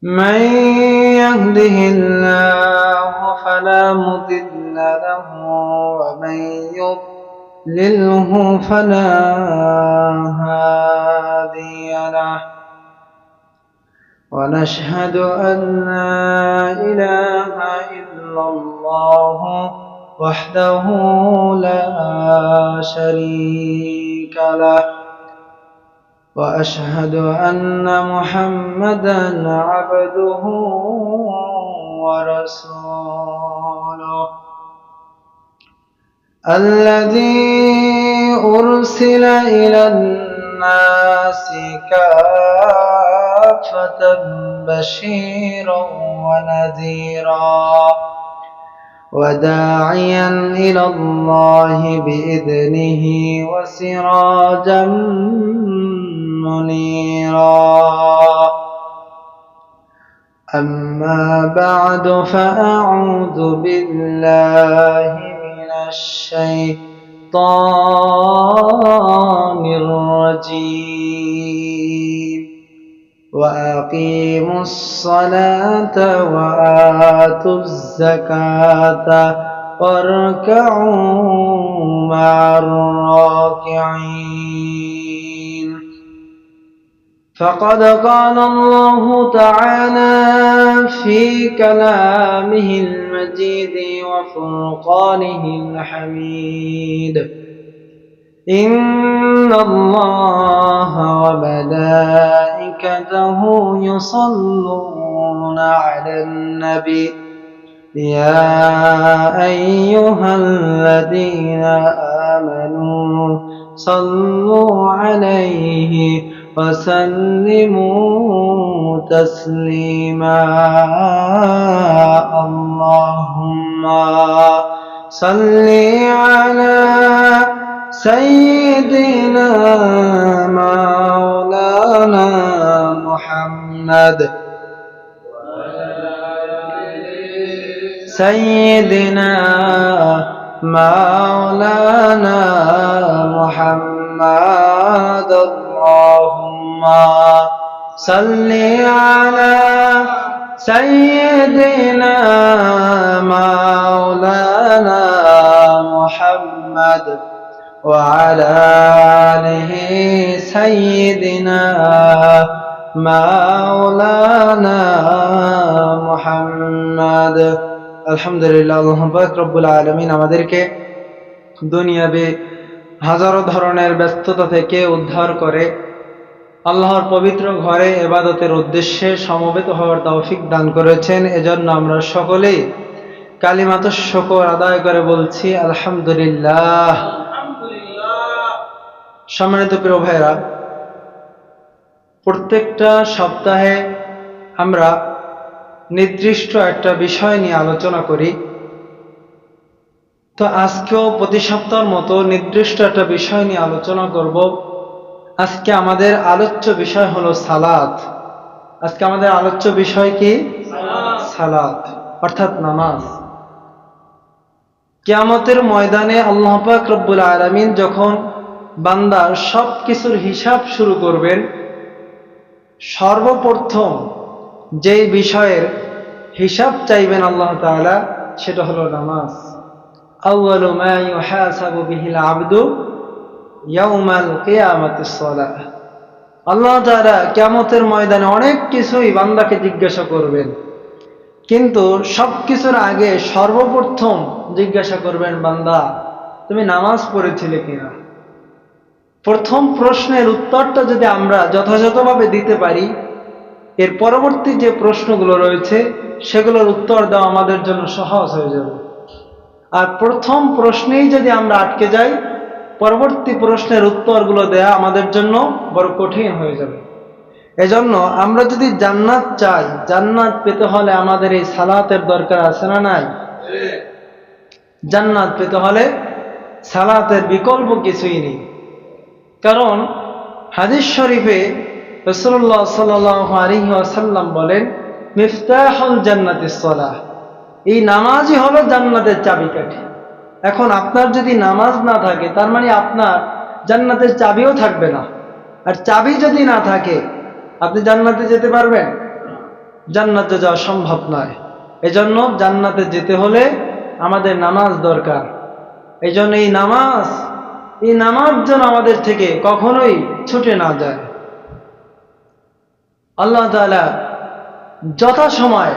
من يهده الله فلا مضل له ومن يضلله فلا هادي له ونشهد أن لا إله إلا الله وحده لا شريك له وأشهد أن محمدًا عبده ورسوله الذي أرسل إلى الناس كافة بشيرا ونذيرا وداعيا إلى الله بإذنه وسراجا منيرا. أما بعد فأعوذ بالله من الشيطان الرجيم. وأقيموا الصلاة وآتوا الزكاة واركعوا مع الراكعين. فقد قال الله تعالى في كلامه المجيد وفرقانه الحميد: إن الله وملائكته يصلون على النبي يا أيها الذين آمنوا صلوا عليه وسلموا تسليما. اللهم صل على سيدنا مولانا محمد سيدنا مولانا محمد. اللهم صل على سيدنا مولانا محمد وعلى آله سيدنا مولانا محمد. আলহামদুলিল্লাহ, আল্লাহ পাক রব্বুল আলামিন আমাদেরকে দুনিয়াবে হাজারো ধরনের ব্যস্ততা থেকে উদ্ধার করে আল্লাহর পবিত্র ঘরে ইবাদতের উদ্দেশ্যে সমবেত হওয়ার তৌফিক দান করেছেন। এজন্য আমরা সকলেই কালিমাতুশ শুকর আদায় করে বলছি আলহামদুলিল্লাহ। সম্মানিত প্রিয় ভাইরা, প্রত্যেকটা সপ্তাহে আমরা নির্দিষ্ট একটা বিষয় নিয়ে আলোচনা করি। তো আজকেও প্রতি সপ্তাহের মতো নির্দিষ্ট একটা বিষয় নিয়ে আলোচনা করব। আজকে আমাদের আলোচ্য বিষয় হলো সালাত। আজকে আমাদের আলোচ্য বিষয় কি? সালাত, অর্থাৎ নামাজ। কিয়ামতের ময়দানে আল্লাহ পাক রব্বুল আলামিন যখন বান্দার সব কিছুর হিসাব শুরু করবেন, সর্বপ্রথম যেই বিষয়ের হিসাব চাইবেন আল্লাহ তাআলা, সেটা হলো নামাজ। আউয়ালু মা ইউহাসাবু বিহিল আবদু ইয়াউমাল কিয়ামাতিস সালাহ। আল্লাহ তাআলা কিয়ামতের ময়দানে অনেক কিছুই বান্দাকে জিজ্ঞাসা করবেন, কিন্তু সবকিছুর আগে সর্বপ্রথম জিজ্ঞাসা করবেন, বান্দা তুমি নামাজ পড়েছিলে কিনা। প্রথম প্রশ্নের উত্তরটা যদি আমরা যথাযথভাবে দিতে পারি, এর পরবর্তী যে প্রশ্নগুলো রয়েছে সেগুলোর উত্তর দেওয়া আমাদের জন্য সহজ হয়ে যাবে। আর প্রথম প্রশ্নেই যদি আমরা আটকে যাই, পরবর্তী প্রশ্নের উত্তরগুলো দেয়া আমাদের জন্য বড় কঠিন হয়ে যাবে। এজন্য আমরা যদি জান্নাত চাই, জান্নাত পেতে হলে আমাদের এই সালাতের দরকার আছে না নাই? জান্নাত পেতে হলে সালাতের বিকল্প কিছুই নেই। কারণ হাদিস শরীফে রাসূলুল্লাহ সাল্লাল্লাহু আলাইহি ওয়াসাল্লাম বলেন, মিফতাহুল জান্নাতিস সালাহ, এই নামাজই হলো জান্নাতের চাবিকাঠি। এখন আপনার যদি নামাজ না থাকে, তার মানে আপনার জান্নাতের চাবিও থাকবে না। আর চাবি যদি না থাকে, আপনি জান্নাতে যেতে পারবেন? জান্নাতে যাওয়া সম্ভব নয়। এজন্য জান্নাতে যেতে হলে আমাদের নামাজ দরকার। এজন্য এই নামাজ যেন আমাদের থেকে কখনোই ছুটে না যায়। আল্লাহ তাআলা যথাসময়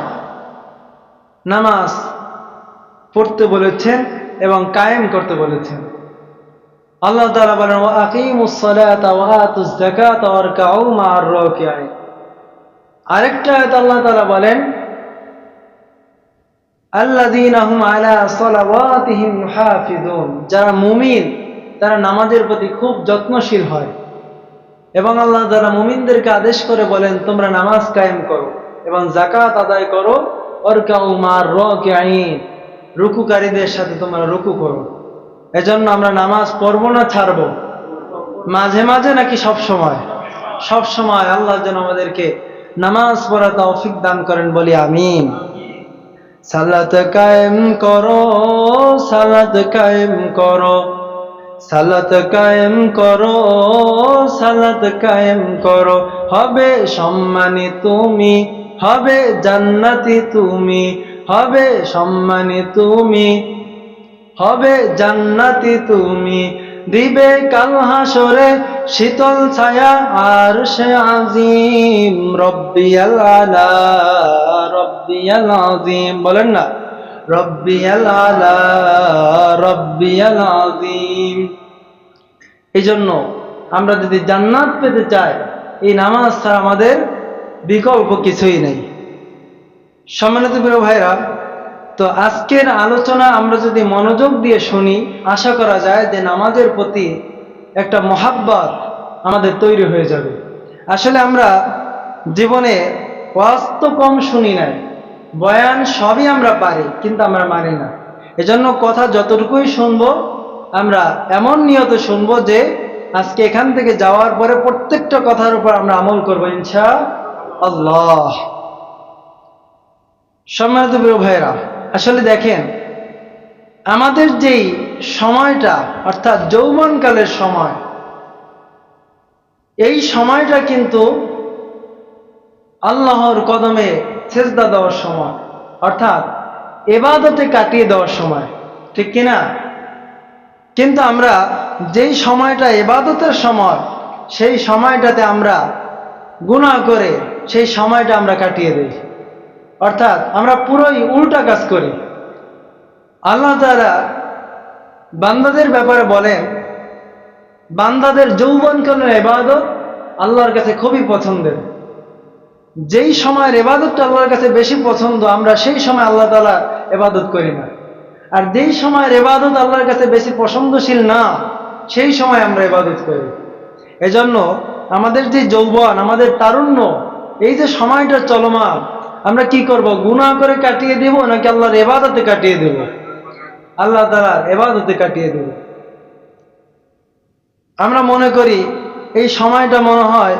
নামাজ পড়তে বলেছেন এবং কায়েম করতে বলেছেন। আল্লাহ তাআলা বলেন, ওয়া আকিমুস সালাতা ওয়া আতুজ যাকাতা ওয়ারকাউ মা'আর রাকিঈন। আরেকটা আয়াত আল্লাহ তাআলা বলেন, আল্লাযীনা হুম আলা সালাওয়াতিহিম ইউহাফিজুন। যারা মুমিন তারা নামাজের প্রতি খুব যত্নশীল হয়। এবং আল্লাহ তাআলা মুমিনদেরকে আদেশ করে বলেন, তোমরা নামাজ কায়েম করো এবং যাকাত আদায় করো, ওয়ারকাউ মা'আর রাকিঈন, রুকুকারীদের সাথে তোমরা রুকু করো। এজন্য আমরা নামাজ পড়বো না ছাড়বো? মাঝে মাঝে নাকি সব সময়? সব সময়। আল্লাহ যেন আমাদেরকে নামাজ পড়া তৌফিক দান করেন, বলি আমিন। সালাত কায়েম করো, সালাত কায়েম করো, সালাত কায়েম করো, সালাত কায়েম করো, হবে সম্মানী তুমি, হবে জান্নাতি তুমি, হবে সম্মানী তুমি, হবে জান্নাতি তুমি, দিবে কাল হাসরে শীতল ছায়া আরশে আজিম, রব্বিয়াল আলা, রব্বিয়াল আজিম, বলেন না, রব্বিয়াল আলা, রব্বিয়াল আজিম। এই জন্য আমরা যদি জান্নাত পেতে চাই, এই নামাজ ছাড়া আমাদের বিকল্প কিছুই নেই। সম্মানিত প্রিয় ভাইরা, তো আজকের আলোচনা আমরা যদি মনোযোগ দিয়ে শুনি, আশা করা যায় যে নামাজের প্রতি একটা মহাব্বত আমাদের তৈরি হয়ে যাবে। আসলে আমরা জীবনে ওয়াজ তো কম শুনি নাই, বয়ান সবই আমরা পারি, কিন্তু আমরা মানি না। এজন্য কথা যতটুকুই শুনবো আমরা এমন নিয়ত শুনবো যে আজকে এখান থেকে যাওয়ার পরে প্রত্যেকটা কথার উপর আমরা আমল করবো ইনশাআল্লাহ। সম্মানিত প্রিয় ভাইরা, আসলে দেখেন আমাদের যেই সময়টা অর্থাৎ যৌবনকালের সময়, এই সময়টা কিন্তু আল্লাহর কদমে সেজদা দেওয়ার সময়, অর্থাৎ ইবাদতে কাটিয়ে দেওয়ার সময়, ঠিক কিনা? কিন্তু আমরা যেই সময়টা ইবাদতের সময়, সেই সময়টাতে আমরা গুনাহ করে সেই সময়টা আমরা কাটিয়ে দিই, অর্থাৎ আমরা পুরোই উল্টা কাজ করি। আল্লাহ তাআলা বান্দাদের ব্যাপারে বলেন, বান্দাদের যৌবনকালের ইবাদত আল্লাহর কাছে খুবই পছন্দের। যেই সময়ের ইবাদতটা আল্লাহর কাছে বেশি পছন্দ, আমরা সেই সময় আল্লাহ তাআলা ইবাদত করি না। আর যেই সময়ের ইবাদত আল্লাহর কাছে বেশি পছন্দশীল না, সেই সময় আমরা ইবাদত করি। এজন্য আমাদের যে যৌবন, আমাদের তারুণ্য, এই যে সময়টা চলমান, আমরা কি করব? গুনাহ করে কাটিয়ে দেব নাকি আল্লাহর ইবাদতে কাটিয়ে দেব? আল্লাহ তাআলার ইবাদতে কাটিয়ে দেব। আমরা মনে করি এই সময়টা মনে হয়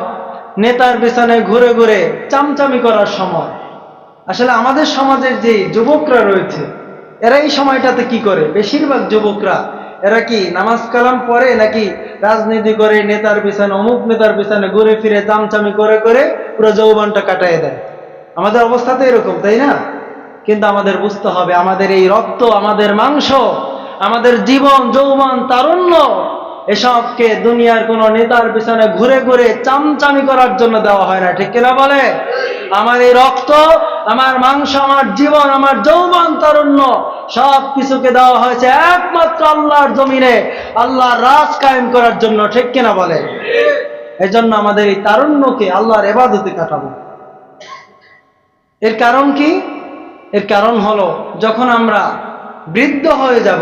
নেতার পেছনে ঘুরে ঘুরে চামচামি করার সময়। আসলে আমাদের সমাজের যে যুবকরা রয়েছে, এরা এই সময়টাতে কি করে? বেশিরভাগ যুবকরা এরা কি নামাজ কালাম পড়ে নাকি রাজনীতি করে, নেতার পিছনে, অমুক নেতার পিছনে ঘুরে ফিরে চামচামি করে করে পুরো যৌবনটা কাটায় দেয়। আমাদের অবস্থা তো এরকম, তাই না? কিন্তু আমাদের বুঝতে হবে, আমাদের এই রক্ত, আমাদের মাংস, আমাদের জীবন, যৌবন, তারুণ্য, এসবকে দুনিয়ার কোন নেতার পিছনে ঘুরে ঘুরে চামচামি করার জন্য দেওয়া হয় না, ঠিক কিনা বলে? আমার এই রক্ত, আমার মাংস, আমার জীবন, আমার যৌবন, তারুণ্য সব কিছুকে দেওয়া হয়েছে একমাত্র আল্লাহর জমিনে আল্লাহর রাজ কায়েম করার জন্য, ঠিক কিনা বলে? এজন্য আমাদের এই তারুণ্যকে আল্লাহর ইবাদতে কাটাবো। এর কারণ কি? এর কারণ হলো, যখন আমরা বৃদ্ধ হয়ে যাব,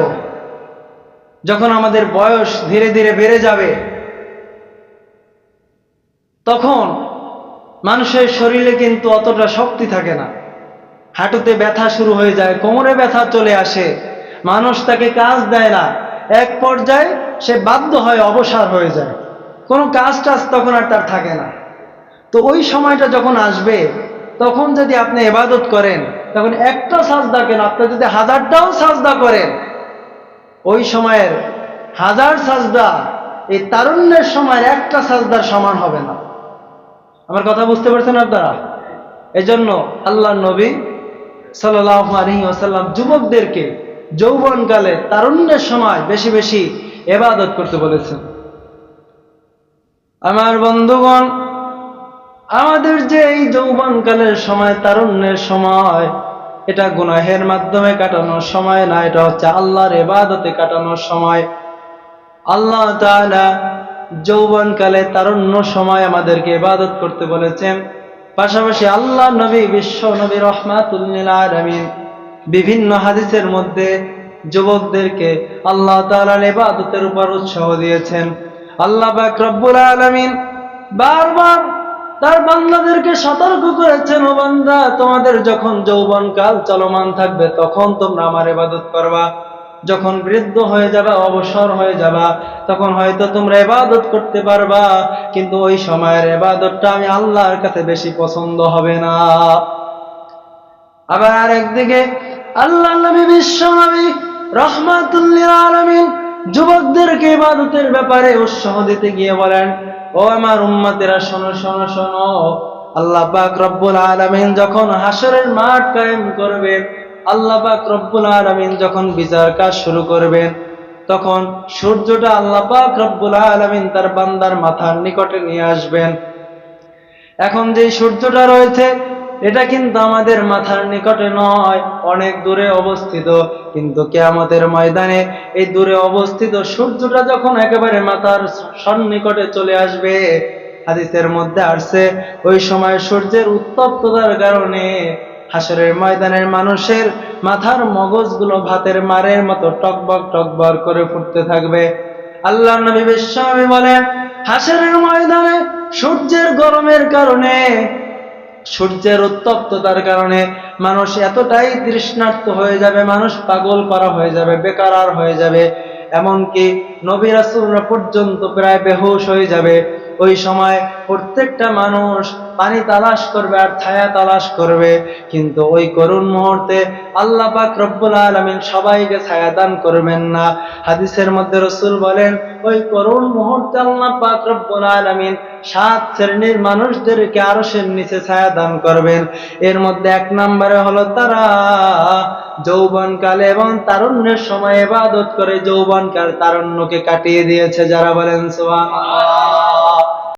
যখন আমাদের বয়স ধীরে ধীরে বেড়ে যাবে, তখন মানুষের শরীরে কিন্তু অতটা শক্তি থাকে না। হাঁটুতে ব্যথা শুরু হয়ে যায়, কোমরে ব্যথা চলে আসে, মানুষ তাকে কাজ দেয় না, এক পর্যায়ে সে বাধ্য হয় অবসর হয়ে যায়, কোনো কাজ টাজ তখন আর তার থাকে না। তো ওই সময়টা যখন আসবে, তখন যদি আপনি ইবাদত করেন, তখন একটা সাজদা কেন, আপনি যদি হাজারটাও সাজদা করেন, ওই সময়ের হাজার সাজদা এই তারুণ্যের সময়ের একটা সাজদার সমান হবে না। আমার কথা বুঝতে পারছেন আপনারা? এজন্য আল্লাহ নবী সাল্লাল্লাহু আলাইহি ওয়াসাল্লাম যুবকদেরকে যৌবনকালে তারুণ্যের সময় বেশি বেশি ইবাদত করতে বলেছেন। আমার বন্ধুগণ, আমাদের যে এই যৌবনকালের সময়, তারুণ্যের সময়, এটা গুনাহের মাধ্যমে কাটানোর সময় না, এটা হচ্ছে আল্লাহর ইবাদতে কাটানোর সময়। আল্লাহ তাআলা যৌবনকালে তারুণ্য সময় আমাদেরকে ইবাদত করতে বলেছেন। পাশাপাশি আল্লাহ নবী, বিশ্ব নবী রাহমাতুল লিল আলামিন বিভিন্ন হাদিসের মধ্যে যুবকদেরকে আল্লাহ তাআলার ইবাদতের উপর উৎসাহ দিয়েছেন। আল্লাহ পাক রব্বুল আলামিন বারবার তার বান্দাদেরকে সতর্ক করেছেন, ও বান্দা, তোমাদের যখন যৌবনকাল চলমান থাকবে তখন তোমরা আমার ইবাদত করবা। যখন বৃদ্ধ হয়ে যাবা, অবসর হয়ে যাবা, তখন হয়তো তোমরা ইবাদত করতে পারবা, কিন্তু ওই সময়ের ইবাদতটা আমি আল্লাহর কাছে বেশি পছন্দ হবে না। আবার আরেকদিকে আল্লাহ নবী, বিশ্ব নবী রাহমাতুল লিল আলামিন যুবকদেরকে ইবাদতের ব্যাপারে উৎসাহ দিতে গিয়ে বলেন, ও আমার উম্মতেরা, শোনো শোনো শোনো, আল্লাহ পাক রব্বুল আলামিন যখন হাসরের মাঠ কায়েম করবেন, আল্লাহ পাক রব্বুল আলামিন যখন বিচার কাজ শুরু করবেন, তখন সূর্যটা আল্লাহ পাক রব্বুল আলামিন তার বান্দার মাথার নিকটে নিয়ে আসবেন। এখন যে সূর্যটা রয়েছে, এটা কিন্তু আমাদের মাথার নিকটে নয়, অনেক দূরে অবস্থিত। কিন্তু কিয়ামতের ময়দানে এই দূরে অবস্থিত সূর্যটা যখন একেবারে মাথার সন্নিকটে চলে আসবে, হাদিসের মধ্যে আসছে, ওই সময় সূর্যের উত্তপ্ততার কারণে হাসরের ময়দানের মানুষের মাথার মগজগুলো ভাতের মারের মতো টকবক টকবক করে ফুটতে থাকবে। আল্লাহ নবী বিশ্বনবী বলেন, হাসরের ময়দানে সূর্যের গরমের কারণে, সূর্যের উত্তপ্ততার কারণে মানুষ এতটাই তৃষ্ণার্ত হয়ে যাবে, মানুষ পাগল করা হয়ে যাবে, বেকারার হয়ে যাবে, এমনকি নবী রাসূলরা পর্যন্ত প্রায় বেহুশ হয়ে যাবে। ওই সময় প্রত্যেকটা মানুষ পানি তালাশ করবে আর ছায়া তালাশ করবে, কিন্তু ওই করুণ মুহূর্তে আল্লাহ পাক রব্বুল আলামিন সবাইকে ছায়া দান করবেন না। হাদিসের মধ্যে রাসূল বলেন, ওই করুণ মুহূর্তে আল্লাহ পাক রব্বুল আলামিন 7 শ্রেণীর মানুষদেরকে আরশের নিচে ছায়া দান করবেন। এর মধ্যে 1 নম্বরে হলো তারা যৌবনকালে এবং তারুণ্যের সময় ইবাদত করে যৌবনকাল তারুণ্যকে কাটিয়ে দিয়েছে, যারা বলেন সুবহানাল্লাহ।